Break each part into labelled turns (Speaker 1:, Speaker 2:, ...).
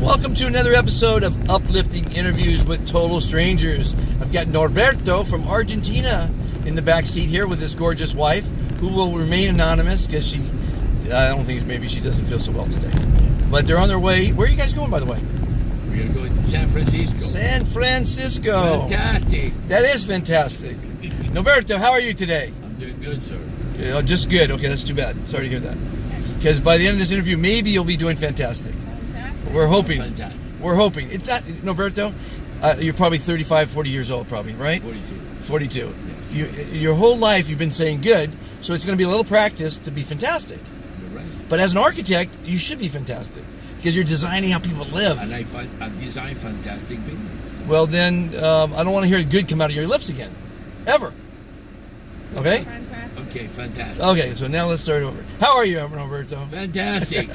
Speaker 1: Welcome to another episode of Uplifting Interviews with Total Strangers. I've got Norberto from Argentina in the back seat here with his gorgeous wife, who will remain anonymous because I don't think maybe she doesn't feel so well today. But they're on their way. Where are you guys going, by the way?
Speaker 2: We're going to San Francisco.
Speaker 1: San Francisco.
Speaker 2: Fantastic.
Speaker 1: That is fantastic. Norberto, how are you today?
Speaker 2: I'm doing good, sir.
Speaker 1: Just good. Okay, that's too bad. Sorry to hear that. Because by the end of this interview, maybe you'll be doing fantastic. We're hoping.
Speaker 2: Fantastic.
Speaker 1: We're hoping. It's not, Norberto, you're probably 35, 40 years old probably, right? 42. Your whole life you've been saying good, so it's going to be a little practice to be fantastic.
Speaker 2: You're right.
Speaker 1: But as an architect, you should be fantastic because you're designing how people live.
Speaker 2: And I design fantastic buildings.
Speaker 1: Well, then I don't want to hear good come out of your lips again. Ever. Okay?
Speaker 3: Fantastic.
Speaker 2: Okay, fantastic.
Speaker 1: Okay, so now let's start over. How are you, Norberto?
Speaker 2: Fantastic.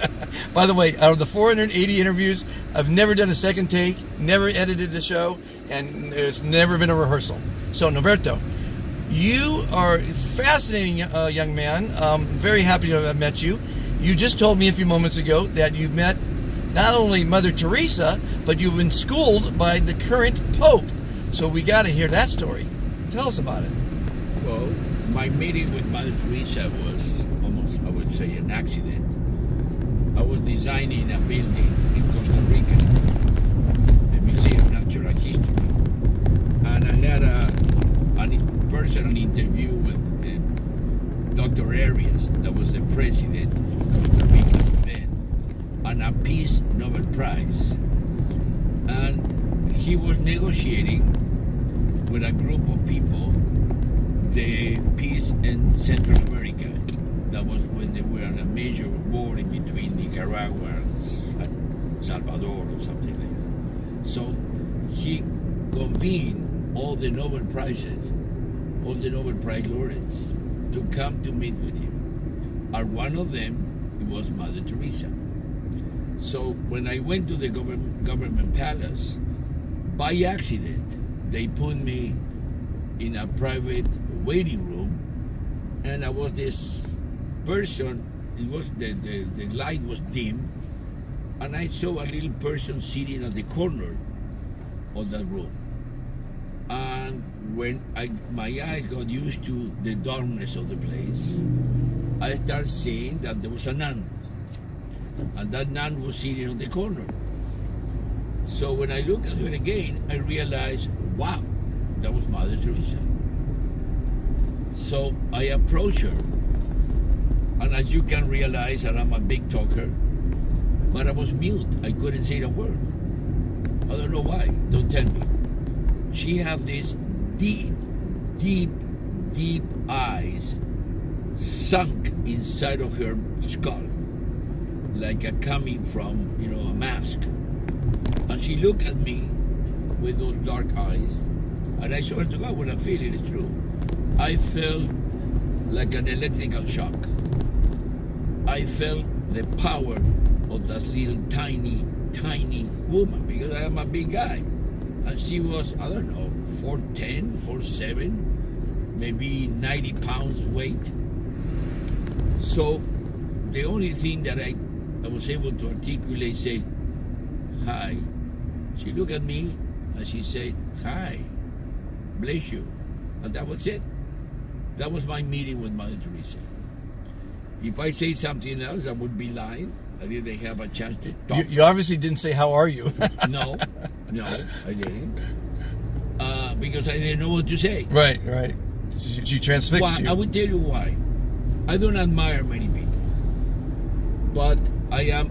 Speaker 1: By the way, out of the 480 interviews, I've never done a second take, never edited the show, and there's never been a rehearsal. So, Norberto, you are a fascinating young man. Very happy to have met you. You just told me a few moments ago that you met not only Mother Teresa, but you've been schooled by the current Pope. So we got to hear that story. Tell us about it.
Speaker 2: Well, my meeting with Mother Teresa was almost, I would say, an accident. I was designing a building in Costa Rica, the Museum of Natural History, and I had a personal interview with Dr. Arias, that was the president of Costa Rica then, and a Peace Nobel Prize. And he was negotiating with a group of people the peace in Central America. That was when they were in a major war in between Nicaragua and Salvador or something like that. So he convened all the Nobel Prizes, all the Nobel Prize laureates to come to meet with him. And one of them was Mother Teresa. So when I went to the government palace, by accident, they put me in a private waiting room, and I was this person. It was the light was dim, and I saw a little person sitting at the corner of that room. And when my eyes got used to the darkness of the place, I started seeing that there was a nun, and that nun was sitting on the corner. So when I looked at her again, I realized, wow, that was Mother Teresa. So I approached her, and as you can realize that I'm a big talker, but I was mute. I couldn't say a word. I don't know why. Don't tell me. She had these deep, deep, deep eyes sunk inside of her skull, like a coming from, a mask. And she looked at me with those dark eyes, and I swear to God, what I'm feeling is true. I felt like an electrical shock. I felt the power of that little tiny, tiny woman, because I am a big guy. And she was, I don't know, 4'10", 4'7", maybe 90 pounds weight. So the only thing that I was able to articulate, say, hi. She looked at me and she said, hi, bless you. And that was it. That was my meeting with Mother Teresa. If I say something else, I would be lying. I didn't have a chance to talk.
Speaker 1: You obviously didn't say, how are you?
Speaker 2: No, I didn't. Because I didn't know what to say.
Speaker 1: Right. She transfixed you.
Speaker 2: I will tell you why. I don't admire many people, but I am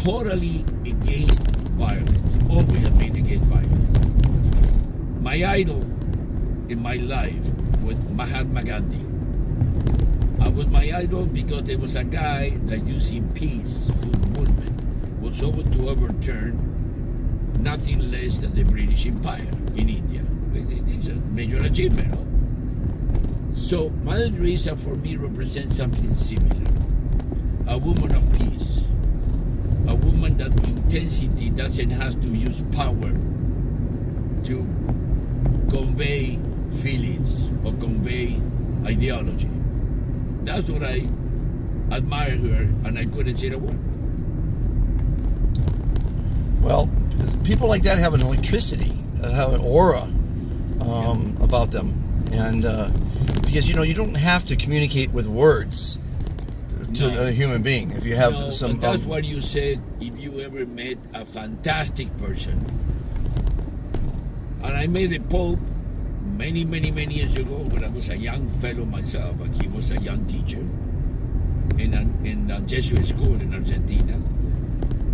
Speaker 2: totally against violence. Always have been against violence. My idol in my life was Mahatma Gandhi. I was my idol because there was a guy that using peaceful movement was able to overturn nothing less than the British Empire in India. It's a major achievement. So Mother Teresa for me represents something similar. A woman of peace. A woman that intensity doesn't have to use power to convey feelings or convey ideology. That's what I admire her, and I couldn't say a word.
Speaker 1: Well, people like that have an electricity, have an aura about them, and because you don't have to communicate with words to a human being. If you have some,
Speaker 2: that's what you said. If you ever met a fantastic person, and I met the Pope many years ago when I was a young fellow myself, and he was a young teacher in a Jesuit school in Argentina.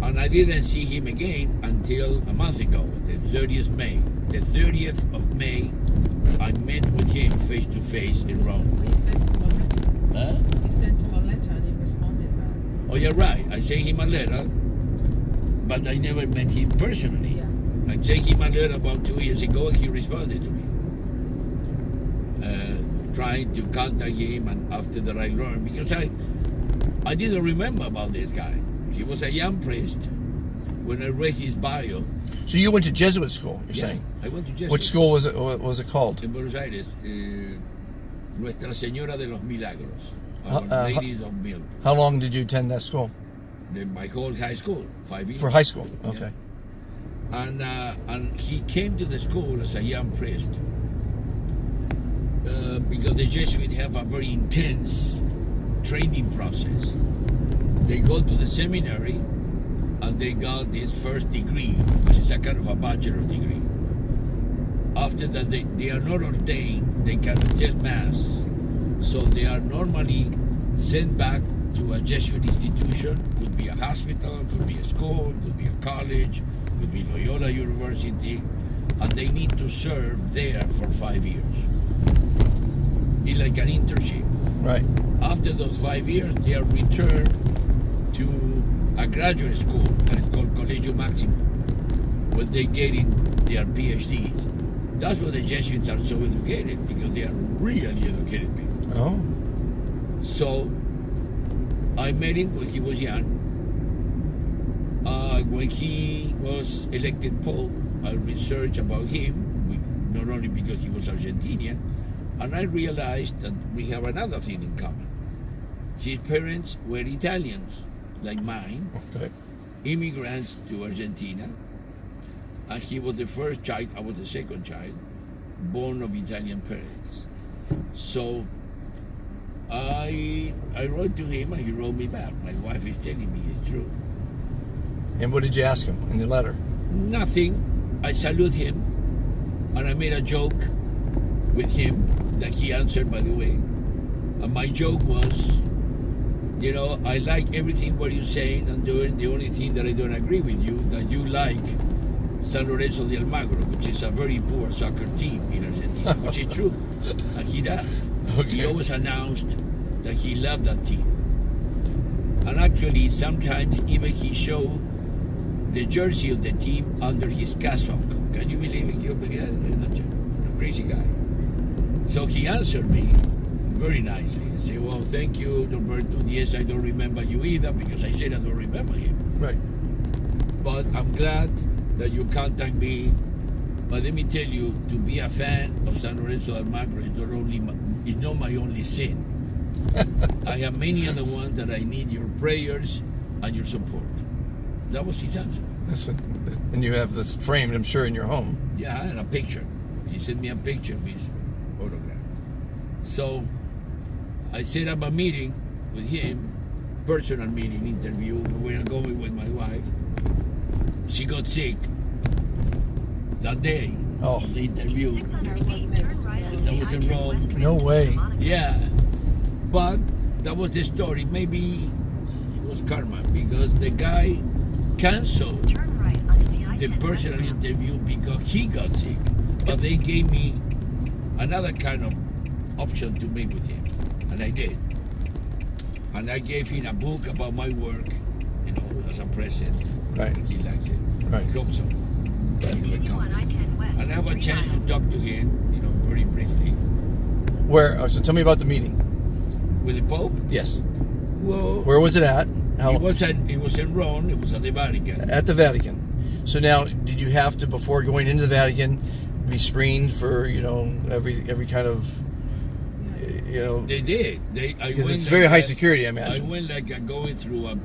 Speaker 2: And I didn't see him again until a month ago, the 30th May. The 30th of May, I met with him face to face in Rome.
Speaker 3: You sent him a letter and he responded back.
Speaker 2: Oh, you're right. I sent him a letter, but I never met him personally.
Speaker 3: Yeah.
Speaker 2: I sent him a letter about 2 years ago and he responded to me. Trying to contact him, and after that I learned, because I didn't remember about this guy. He was a young priest when I read his bio.
Speaker 1: So you went to Jesuit school, you're saying?
Speaker 2: I went to Jesuit.
Speaker 1: Which school was it? What was it called?
Speaker 2: In Buenos Aires, Nuestra Señora de los Milagros, Our Lady of Milagros.
Speaker 1: How long did you attend that school?
Speaker 2: My whole high school, 5 years.
Speaker 1: For high school, okay.
Speaker 2: Yeah. And he came to the school as a young priest because the Jesuits have a very intense training process. They go to the seminary and they got this first degree, which is a kind of a bachelor's degree. After that, they are not ordained, they can attend Mass. So they are normally sent back to a Jesuit institution, could be a hospital, could be a school, could be a college, could be Loyola University, and they need to serve there for 5 years. It's like an internship.
Speaker 1: Right.
Speaker 2: After those 5 years, they are returned to a graduate school that is called Colegio Maximo, where they get in their PhDs. That's why the Jesuits are so educated, because they are really educated people.
Speaker 1: Oh.
Speaker 2: So I met him when he was young. When he was elected Pope, I researched about him, not only because he was Argentinian, and I realized that we have another thing in common. His parents were Italians, like mine,
Speaker 1: Okay.
Speaker 2: immigrants to Argentina, and he was the first child, I was the second child, born of Italian parents. So I wrote to him and he wrote me back. My wife is telling me it's true.
Speaker 1: And what did you ask him in the letter?
Speaker 2: Nothing. I salute him, and I made a joke with him that he answered, by the way. And my joke was, I like everything what you're saying and doing. The only thing that I don't agree with you, that you like San Lorenzo de Almagro, which is a very poor soccer team in Argentina, which is true. And he does.
Speaker 1: Okay.
Speaker 2: He always announced that he loved that team. And actually, sometimes even he showed the jersey of the team under his cassock. Can you believe it? Crazy guy. So he answered me very nicely and said, well, thank you, Norberto. Yes, I don't remember you either, because I said I don't remember him.
Speaker 1: Right.
Speaker 2: But I'm glad that you contact me. But let me tell you, to be a fan of San Lorenzo de Almagro is not my only sin. I have many other ones that I need your prayers and your support. That was his answer.
Speaker 1: And you have this framed, I'm sure, in your home.
Speaker 2: Yeah, and a picture. He sent me a picture of his photograph. So I set up a meeting with him, personal meeting, interview. We were going with my wife. She got sick that day.
Speaker 1: Oh.
Speaker 2: The interview. That was in Rome.
Speaker 1: No way.
Speaker 2: Yeah. But that was the story. Maybe it was karma, because the guy canceled the personal interview because he got sick. But they gave me another kind of option to meet with him, and I did. And I gave him a book about my work, as a present.
Speaker 1: Right.
Speaker 2: He likes it.
Speaker 1: Right.
Speaker 2: I hope so. And I have a chance to talk to him, very briefly.
Speaker 1: Where? So tell me about the meeting.
Speaker 2: With the Pope?
Speaker 1: Yes.
Speaker 2: Well,
Speaker 1: Where was it at?
Speaker 2: it was in Rome. It was at the Vatican.
Speaker 1: At the Vatican. So now, did you have to, before going into the Vatican, be screened for every kind of
Speaker 2: They did.
Speaker 1: because it's very high security, I imagine.
Speaker 2: I went like going through a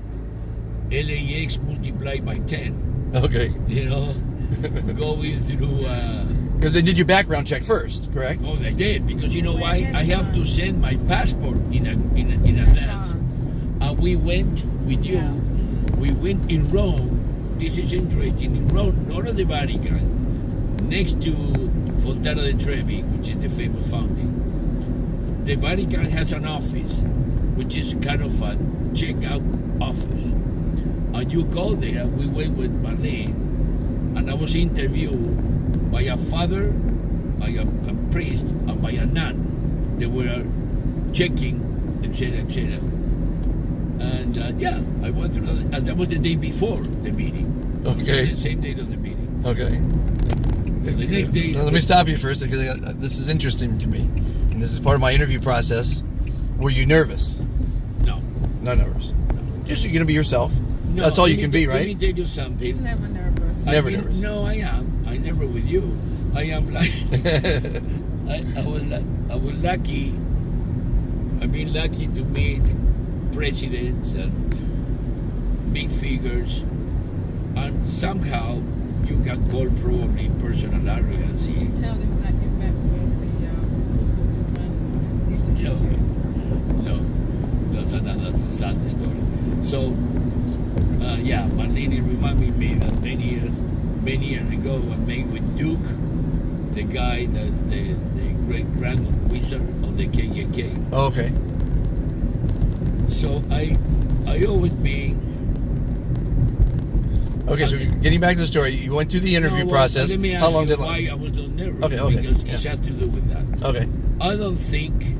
Speaker 2: LAX multiplied by 10.
Speaker 1: Okay.
Speaker 2: You know, going through.
Speaker 1: Because they did your background check first, correct?
Speaker 2: Oh, they did, because you know
Speaker 3: Well,
Speaker 2: why?
Speaker 3: yeah,
Speaker 2: I have to send my passport in advance. And we went with you.
Speaker 3: Yeah.
Speaker 2: We went in Rome. This is interesting. In Rome, not at the Vatican, next to Fontana di Trevi, which is the famous fountain. The Vatican has an office, which is kind of a checkout office. And you go there. We went with Marlene, and I was interviewed by a father, by a priest, and by a nun. They were checking, etc., etc. And yeah, I went through that. And that was the day before the meeting.
Speaker 1: Okay.
Speaker 2: The same day of the meeting.
Speaker 1: Okay.
Speaker 2: The next day.
Speaker 1: Now, let me stop you first because this is interesting to me, and this is part of my interview process. Were you nervous?
Speaker 2: No.
Speaker 1: Not nervous. Just you're gonna be yourself.
Speaker 2: No,
Speaker 1: That's all you
Speaker 2: let
Speaker 1: can
Speaker 2: me
Speaker 1: be,
Speaker 2: Let me
Speaker 1: right?
Speaker 2: tell you something.
Speaker 3: He's never nervous.
Speaker 1: Never nervous.
Speaker 2: No, I am. I never with you. I am like. I was lucky. I've been lucky to meet presidents and big figures, and somehow you can call probably personal arrogance.
Speaker 3: You tell him that you met with the Ku Klux Klan guy. He's just
Speaker 2: No, that's another sad story. So, yeah, Marlene reminded me that many years ago I met with Duke, the guy, the great grand wizard of the KKK.
Speaker 1: Okay.
Speaker 2: So I always been.
Speaker 1: Okay, so getting back to the story, you went through the interview process.
Speaker 2: Let me ask
Speaker 1: How long
Speaker 2: you
Speaker 1: did it
Speaker 2: why
Speaker 1: last?
Speaker 2: I was not nervous?
Speaker 1: Okay,
Speaker 2: Because
Speaker 1: yeah.
Speaker 2: it has to do with that.
Speaker 1: Okay.
Speaker 2: I don't think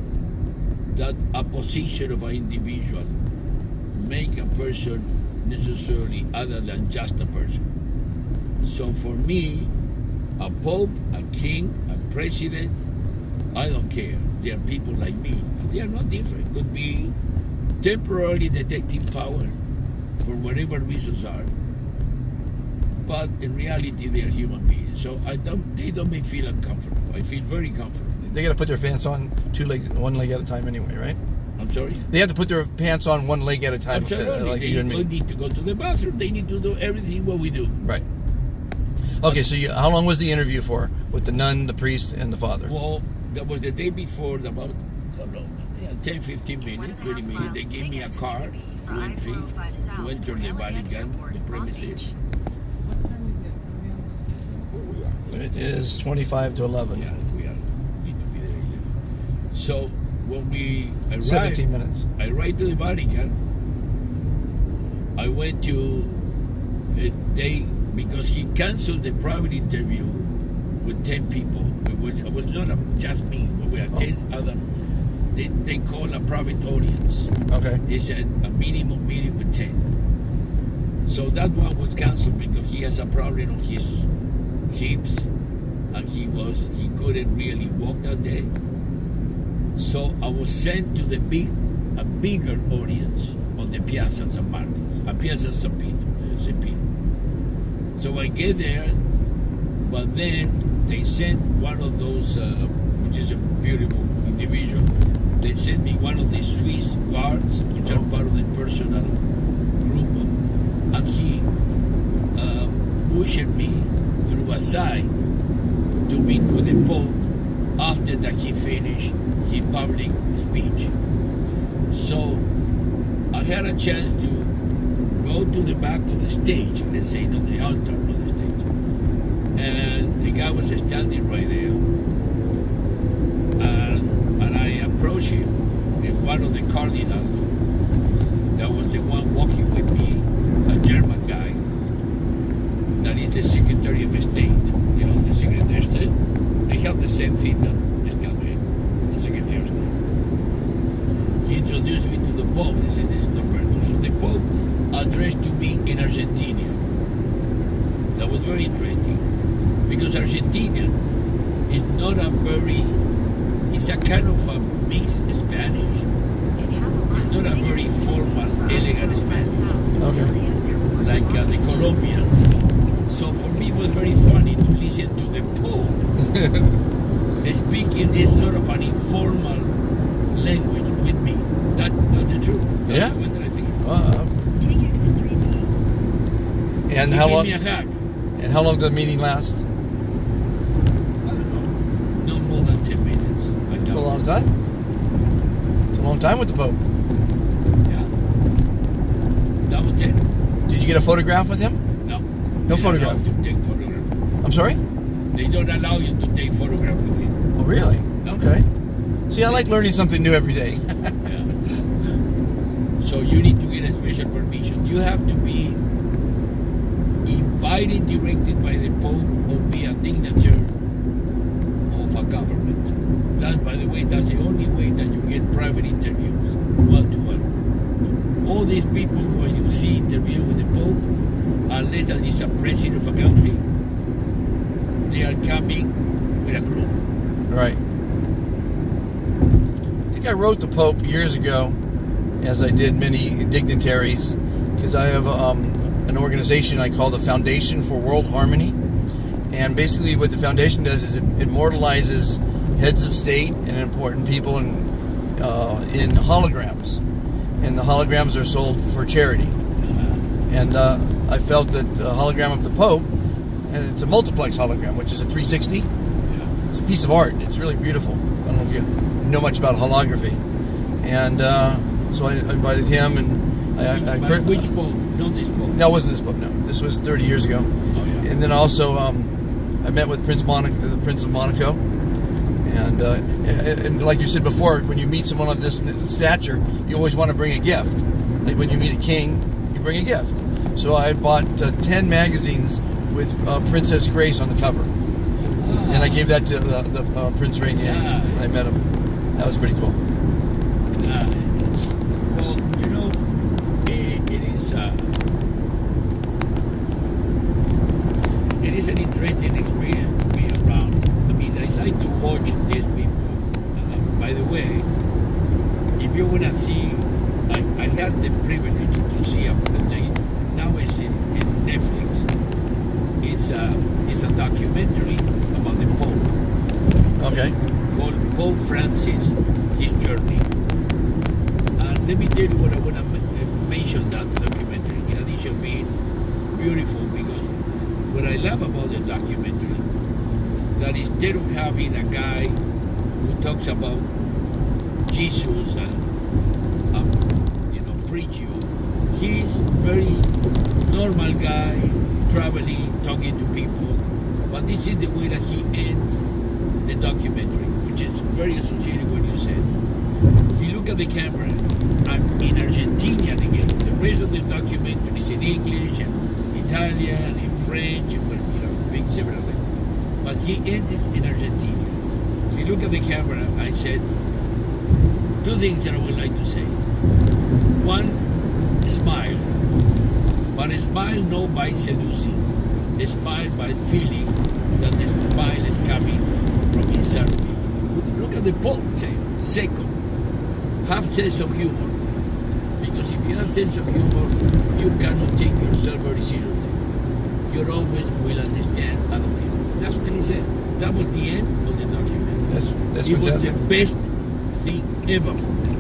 Speaker 2: that a position of an individual make a person necessarily other than just a person. So for me, a pope, a king, a president, I don't care. They are people like me. And they are not different. Could be temporarily detecting power for whatever reasons are. But in reality, they are human beings. So they don't make me feel uncomfortable. I feel very comfortable.
Speaker 1: They got to put their pants on one leg at a time anyway, right?
Speaker 2: I'm sorry?
Speaker 1: They have to put their pants on one leg at a time.
Speaker 2: Absolutely.
Speaker 1: Like
Speaker 2: They
Speaker 1: you and me.
Speaker 2: need to go to the bathroom. They need to do everything what we do.
Speaker 1: Right. Okay, so how long was the interview for with the nun, the priest, and the father?
Speaker 2: Well, that was the day before, about 10, 15 minutes, 20 minutes. They gave me a card to enter the Vatican, the premises.
Speaker 3: What time is it? Are we on schedule?
Speaker 1: It is 25 to 11.
Speaker 2: Yeah, we need to be there. Yeah. So when we arrived,
Speaker 1: 17 minutes.
Speaker 2: I arrived to the Vatican. I went to because he canceled the private interview with 10 people. It was not just me, but we had 10 other. They call a private audience.
Speaker 1: Okay.
Speaker 2: It's a minimum meeting with 10. So that one was canceled because he has a problem on his hips, and he couldn't really walk that day. So I was sent to a bigger audience on the Piazza San Marcos, Piazza San Peter. So I get there, but then they sent one of those, which is a beautiful individual. They sent me one of the Swiss guards, which are part of the personal group, and he ushered me through a side to meet with the Pope after that he finished his public speech. So I had a chance to go to the back of the stage, let's say not the altar, but the stage. And the guy was standing right there. And I approached him, and one of the cardinals, that was the one walking with me, a German guy, that is the Secretary of State. You know, the Secretary of State, they have the same thing that this country, the Secretary of State. He introduced me to the Pope. He said, this is Norberto. So the Pope addressed to me in Argentinian. That was very interesting, because Argentinian is not it's a kind of a mixed Spanish. It's not a very formal, elegant Spanish.
Speaker 1: Okay.
Speaker 2: Like the Colombians. So for me it was very funny to listen to the Pope speaking this sort of an informal language with me. That's the truth.
Speaker 1: Yeah.
Speaker 2: That's what I think.
Speaker 1: And
Speaker 2: He
Speaker 1: how
Speaker 2: gave
Speaker 1: long?
Speaker 2: me a hug.
Speaker 1: And how long did the meeting last?
Speaker 2: I don't know. No more than 10 minutes.
Speaker 1: It's a long time. It's a long time with the Pope.
Speaker 2: Yeah. That was it.
Speaker 1: Did you get a photograph with him?
Speaker 2: No.
Speaker 1: No
Speaker 2: They
Speaker 1: photograph.
Speaker 2: don't allow you to take photograph.
Speaker 1: I'm sorry?
Speaker 2: They don't allow you to take photograph with him.
Speaker 1: Oh, really?
Speaker 2: No.
Speaker 1: Okay. See, I like learning something new every day.
Speaker 2: Yeah. So you need to get a special permission. You have to be invited, directed by the Pope, or be a dignitary of a government. That, by the way, that's the only way that you get private interviews, one-to-one. All these people who you see interview with the Pope, unless that is a president of a country, they are coming with a group.
Speaker 1: Right. I think I wrote the Pope years ago, as I did many dignitaries, because I have an organization I call the Foundation for World Harmony. And basically what the foundation does is it immortalizes heads of state and important people in holograms. And the holograms are sold for charity. And I felt that the hologram of the Pope, and it's a multiplex hologram, which is a 360. It's a piece of art. It's really beautiful. I don't know if you know much about holography. And so I invited him, and
Speaker 2: But which Pope? Not this Pope.
Speaker 1: No, it wasn't this Pope. No, this was 30 years ago.
Speaker 2: Oh, yeah.
Speaker 1: And then also I met with the Prince of Monaco. And like you said before, when you meet someone of this stature, you always want to bring a gift. Like when you meet a king, you bring a gift. So I bought 10 magazines with Princess Grace on the cover.
Speaker 2: Wow.
Speaker 1: And I gave that to the Prince Rainier
Speaker 2: Yeah.
Speaker 1: when I met him. That was pretty cool.
Speaker 2: Nice. Well, you know, it is an interesting experience to be around. I mean, I like to watch these people. By the way, if you want to see, I had the privilege to see now it's in Netflix. It's a documentary about the Pope.
Speaker 1: Okay.
Speaker 2: Called Pope Francis, his journey. And let me tell you what I want to mention that documentary, in addition to being beautiful, because what I love about the documentary, that instead of having a guy who talks about Jesus and preach you, he's very normal guy, traveling, talking to people, but this is the way that he ends the documentary, which is very associated with what you said. He looked at the camera, and in Argentinian again. The rest of the documentary is in English and Italian and French, and big several of them. But he ended in Argentinian. He looked at the camera and said, two things that I would like to say. One, smile. But a smile not by seducing. A smile by feeling that the smile is coming from inside of you. Look at the Pope saying. Second, have sense of humor. Because if you have sense of humor, you cannot take yourself very seriously. You always will understand other people. That's what he said. That was the end of the documentary.
Speaker 1: That's
Speaker 2: It was
Speaker 1: fantastic.
Speaker 2: the best thing ever for me.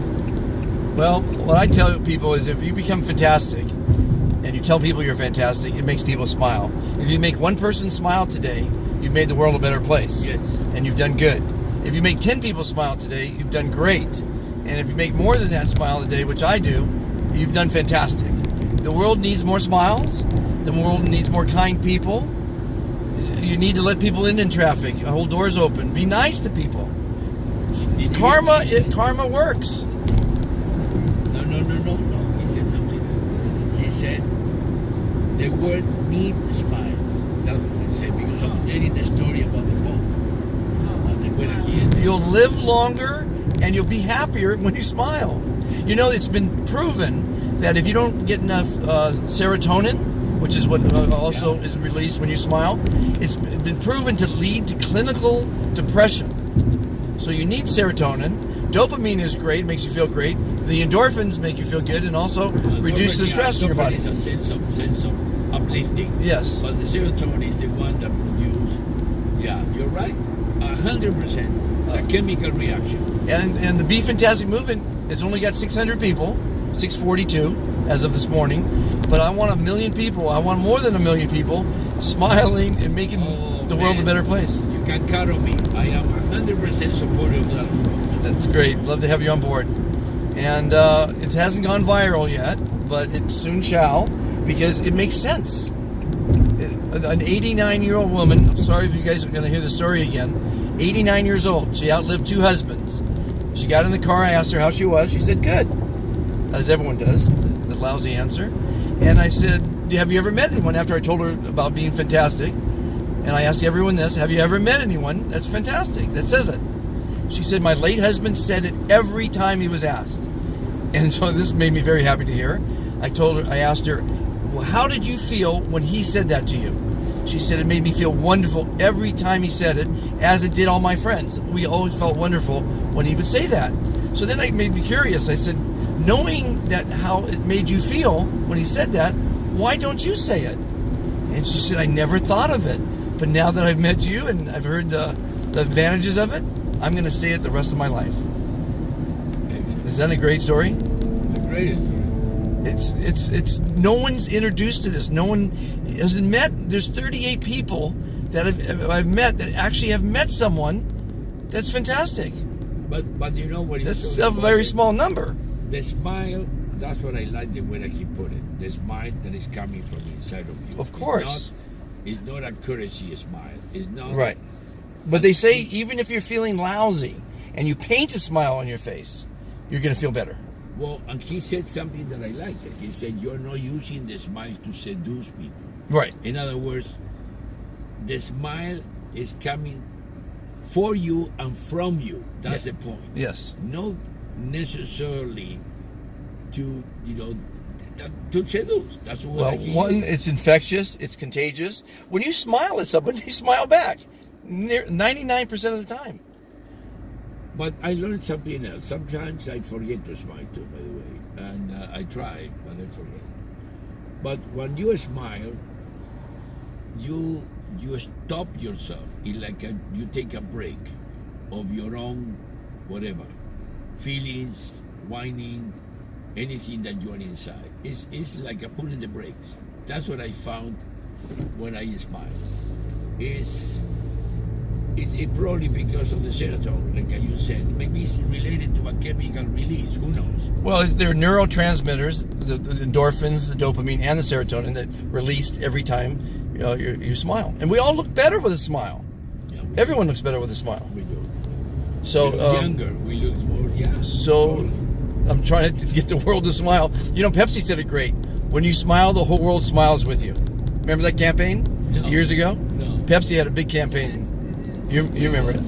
Speaker 1: Well, what I tell people is if you become fantastic and you tell people you're fantastic, it makes people smile. If you make one person smile today, you've made the world a better place.
Speaker 2: Yes.
Speaker 1: And you've done good. If you make 10 people smile today, you've done great. And if you make more than that smile today, which I do, you've done fantastic. The world needs more smiles. The world needs more kind people. You need to let people in traffic. Hold doors open. Be nice to people. Karma works.
Speaker 2: No. He said something. He said the word need smiles. That's what he said, because I'm telling the story about the Pope. And the way that he ended.
Speaker 1: You'll live longer and you'll be happier when you smile. You know, it's been proven that if you don't get enough serotonin, which is what also is released when you smile, it's been proven to lead to clinical depression. So you need serotonin. Dopamine is great, makes you feel great. The endorphins make you feel good and also reduce the stress in your body.
Speaker 2: It's a sense of uplifting.
Speaker 1: Yes.
Speaker 2: But the serotonin is the one that produces. Yeah, you're right. 100%. It's a chemical reaction.
Speaker 1: And the Be Fantastic movement has only got 600 people, 642. as of this morning. But I want 1 million people. I want more than 1 million people smiling and making the world a better place.
Speaker 2: You can count on me. I am 100% supportive of that approach.
Speaker 1: That's great. Love to have you on board. And it hasn't gone viral yet, but it soon shall, because it makes sense. An 89-year-old woman, I'm sorry if you guys are going to hear the story again, 89 years old. She outlived 2 husbands. She got in the car. I asked her how she was. She said, good. As everyone does, the lousy answer. And I said, have you ever met anyone, after I told her about being fantastic? And I asked everyone this, have you ever met anyone that's fantastic, that says it? She said, my late husband said it every time he was asked. And so this made me very happy to hear. I asked her, well, how did you feel when he said that to you? She said, it made me feel wonderful every time he said it, as it did all my friends. We always felt wonderful when he would say that. So then it made me curious. I said, knowing that how it made you feel when he said that, why don't you say it? And she said, I never thought of it. But now that I've met you and I've heard the advantages of it, I'm going to say it the rest of my life. Is that a great story?
Speaker 2: The greatest story.
Speaker 1: It's no one's introduced to this. No one hasn't met. There's 38 people that I've met that actually have met someone that's fantastic.
Speaker 2: But you know what?
Speaker 1: That's a very small number.
Speaker 2: The smile, that's what I like the way that he put it. The smile that is coming from inside of you.
Speaker 1: Of course.
Speaker 2: It's not a courtesy smile. It's not.
Speaker 1: Right. But they say even if you're feeling lousy and you paint a smile on your face, you're going to feel better.
Speaker 2: Well, and he said something that I liked. He said, you're not using the smile to seduce people.
Speaker 1: Right.
Speaker 2: In other words, the smile is coming for you and from you. That's the point.
Speaker 1: Yes.
Speaker 2: Not necessarily to, to seduce. That's what
Speaker 1: one, it's infectious, it's contagious. When you smile at somebody, they smile back 99% of the time.
Speaker 2: But I learned something else. Sometimes I forget to smile too, by the way. And I try, but I forget. But when you smile, you stop yourself. It's like you take a break of your own whatever. Feelings, whining, anything that you are inside. It's like a pulling the brakes. That's what I found when I smile. It's probably because of the serotonin, like you said. Maybe it's related to a chemical release. Who knows?
Speaker 1: Well, there are neurotransmitters, the endorphins, the dopamine, and the serotonin that released every time you smile. And we all look better with a smile. Yeah, everyone looks better with a smile.
Speaker 2: We do.
Speaker 1: So
Speaker 2: younger, we look more. Yeah.
Speaker 1: So I'm trying to get the world to smile. Pepsi said it great. When you smile, the whole world smiles with you. Remember that campaign years ago?
Speaker 2: No.
Speaker 1: Pepsi had a big campaign. You remember it?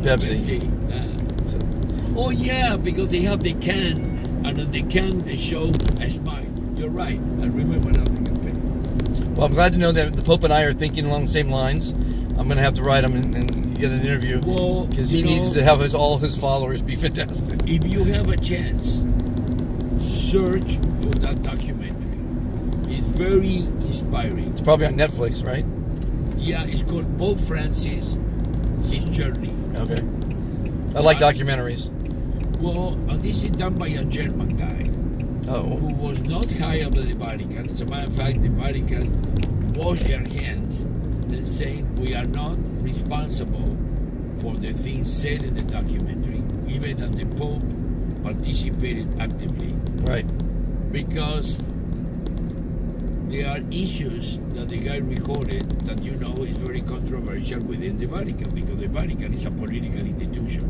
Speaker 1: Pepsi.
Speaker 2: Oh yeah, because they have the can, and on the can they show a smile. You're right. I remember that campaign.
Speaker 1: Well, I'm glad to know that the Pope and I are thinking along the same lines. I'm going to have to write him and get an interview, because he needs to have all his followers be fantastic.
Speaker 2: If you have a chance, search for that documentary. It's very inspiring.
Speaker 1: It's probably on Netflix, right?
Speaker 2: Yeah, it's called Pope Francis, His Journey.
Speaker 1: Okay. I like documentaries.
Speaker 2: Well, this is done by a German guy who was not hired by the Vatican. As a matter of fact, the Vatican washed their hands and saying we are not responsible for the things said in the documentary, even that the Pope participated actively.
Speaker 1: Right.
Speaker 2: Because there are issues that the guy recorded that is very controversial within the Vatican, because the Vatican is a political institution.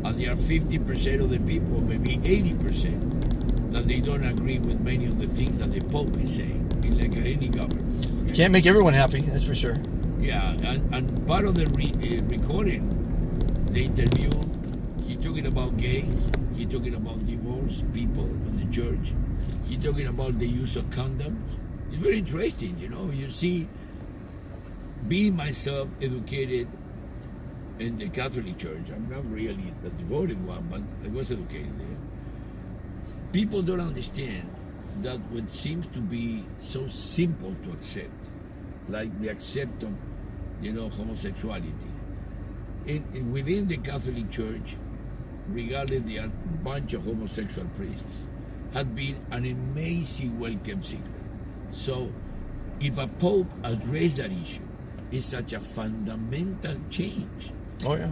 Speaker 2: And there are 50% of the people, maybe 80%, that they don't agree with many of the things that the Pope is saying, like any government.
Speaker 1: You can't make everyone happy, that's for sure.
Speaker 2: Yeah, and part of the recording, the interview, he talking about gays, he talking about divorced people in the church, he talking about the use of condoms. It's very interesting, You see, being myself educated in the Catholic Church, I'm not really a devoted one, but I was educated there. People don't understand that what seems to be so simple to accept, like the accept of, homosexuality. Within the Catholic Church, regardless, there are a bunch of homosexual priests. has been an amazing welcome secret. So, if a pope addressed that issue, it's such a fundamental change.
Speaker 1: Oh yeah.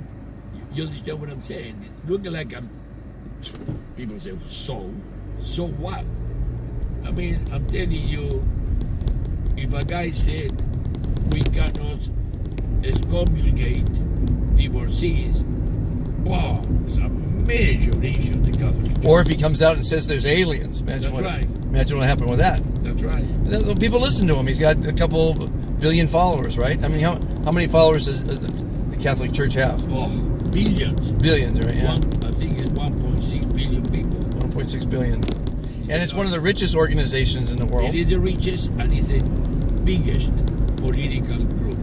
Speaker 2: You understand what I'm saying? It looks like people say, so what? I mean, I'm telling you, if a guy said we cannot excommunicate divorcees, wow, it's a major issue in the Catholic Church.
Speaker 1: Or if he comes out and says there's aliens, imagine what happened with that.
Speaker 2: That's right.
Speaker 1: People listen to him. He's got a couple billion followers, right? I mean, how many followers does the Catholic Church have?
Speaker 2: Oh, billions.
Speaker 1: Billions, right? Yeah.
Speaker 2: I think it's 1.6 billion people.
Speaker 1: 1.6 billion. And it's one of the richest organizations in the world.
Speaker 2: It is the richest and it's the biggest political group.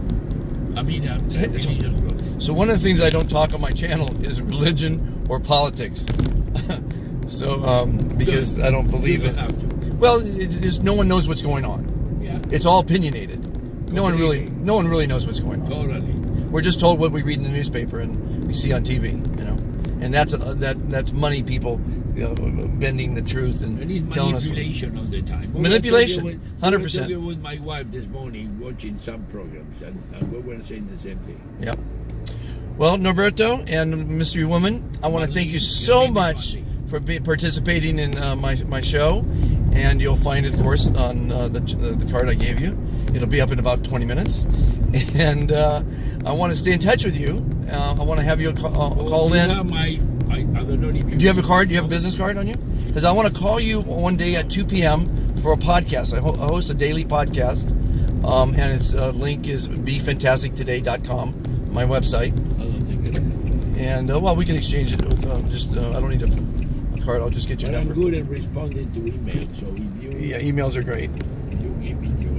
Speaker 2: I mean, religious group.
Speaker 1: So one of the things I don't talk on my channel is religion or politics. So, because
Speaker 2: Good.
Speaker 1: I don't believe
Speaker 2: You
Speaker 1: it.
Speaker 2: don't have to.
Speaker 1: Well, no one knows what's going on.
Speaker 2: Yeah.
Speaker 1: It's all opinionated. No one really knows what's going on.
Speaker 2: Totally.
Speaker 1: We're just told what we read in the newspaper and we see on TV, you know. And that's money people bending the truth and
Speaker 2: And it's
Speaker 1: telling us.
Speaker 2: manipulation all the time.
Speaker 1: Manipulation, 100%.
Speaker 2: I was talking with my wife this morning, watching some programs, and we were saying the same thing.
Speaker 1: Yep. Well, Norberto and Mystery Woman, I want to thank you so much for participating in my show, and you'll find it, of course, on the card I gave you. It'll be up in about 20 minutes, and I want to stay in touch with you. I want to have you call in.
Speaker 2: I don't know if
Speaker 1: Do you have a card? Do you have a business card on you? Because I want to call you one day at 2 p.m. for a podcast. I host a daily podcast, and its link is befantastictoday.com, my website.
Speaker 2: I don't think it is.
Speaker 1: And well, we can exchange it with I don't need a card. I'll just get your
Speaker 2: But
Speaker 1: number.
Speaker 2: I'm good at responding to emails, so if
Speaker 1: Yeah, emails are great.
Speaker 2: you give me your...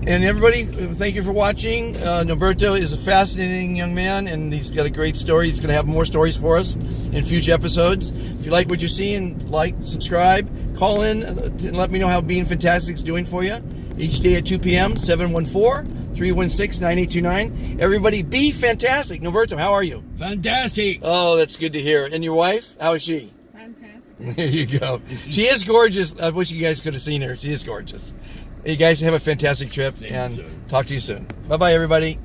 Speaker 1: And everybody, thank you for watching. Norberto is a fascinating young man, and he's got a great story. He's going to have more stories for us in future episodes. If you like what you see, and subscribe, call in, and let me know how Being Fantastic is doing for you. Each day at 2 p.m., 714-316-9829. Everybody, be fantastic. Norberto, how are you?
Speaker 2: Fantastic!
Speaker 1: Oh, that's good to hear. And your wife, how is she?
Speaker 3: Fantastic.
Speaker 1: There you go. She is gorgeous. I wish you guys could have seen her. She is gorgeous. You guys have a fantastic trip,
Speaker 2: Thank you,
Speaker 1: and
Speaker 2: sir.
Speaker 1: talk to you soon. Bye-bye, everybody.